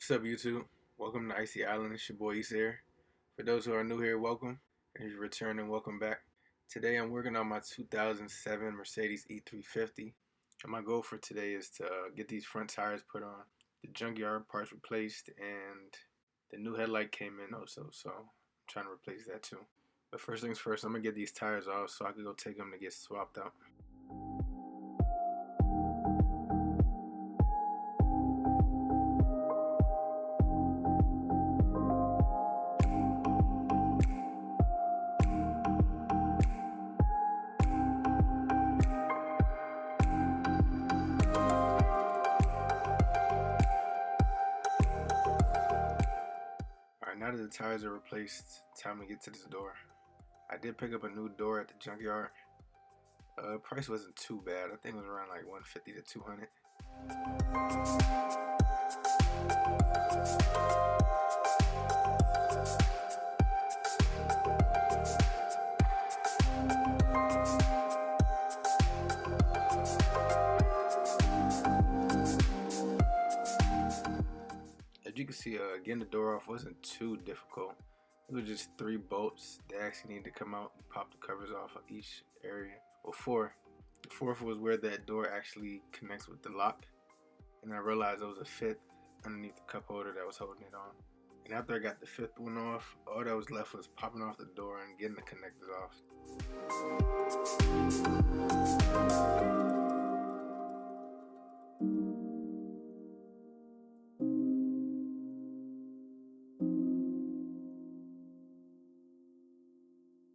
What's up, YouTube? Welcome to Icy Island. It's your boy Icys here. For those who are new here, welcome. And if you're returning, welcome back. Today I'm working on my 2007 Mercedes E350. And my goal for today is to get these front tires put on, the junkyard parts replaced, and the new headlight came in also, so I'm trying to replace that too. But first things first, I'm going to get these tires off so I can go take them to get swapped out. Now that the tires are replaced, time to get to this door. I did pick up a new door at the junkyard. Price wasn't too bad. I think it was around like $150 to $200. As you can see, getting the door off wasn't too difficult. It was just 3 bolts that actually needed to come out. You pop the covers off of each area. Well, 4. The 4th was where that door actually connects with the lock. And I realized there was a 5th underneath the cup holder that was holding it on. And after I got the 5th one off, all that was left was popping off the door and getting the connectors off.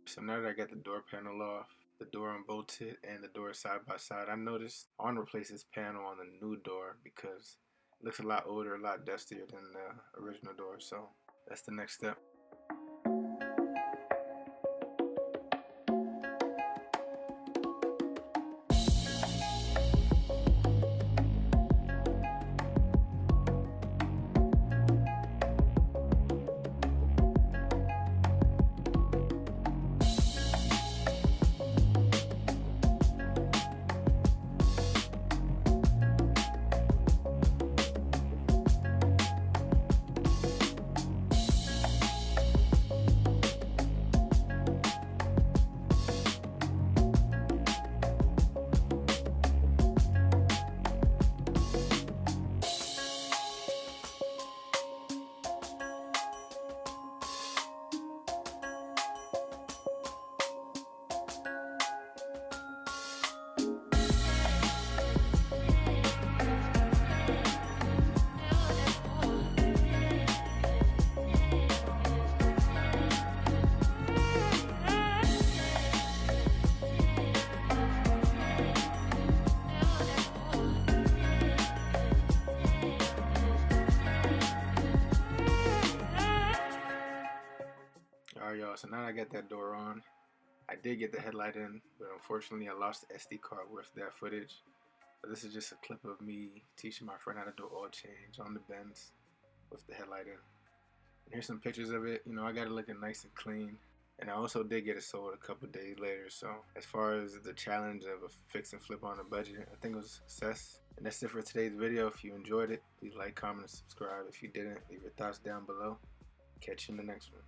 So now that I got the door panel off, the door unbolted, and the door side by side, I noticed I want to replace this panel on the new door because it looks a lot older, a lot dustier than the original door. So that's the next step. Alright y'all, so now I got that door on. I did get the headlight in, but unfortunately I lost the SD card with that footage. But this is just a clip of me teaching my friend how to do oil change on the Benz with the headlight in. And here's some pictures of it. You know, I got it looking nice and clean. And I also did get it sold a couple days later. So as far as the challenge of a fix and flip on a budget, I think it was a success. And that's it for today's video. If you enjoyed it, please like, comment, and subscribe. If you didn't, leave your thoughts down below. Catch you in the next one.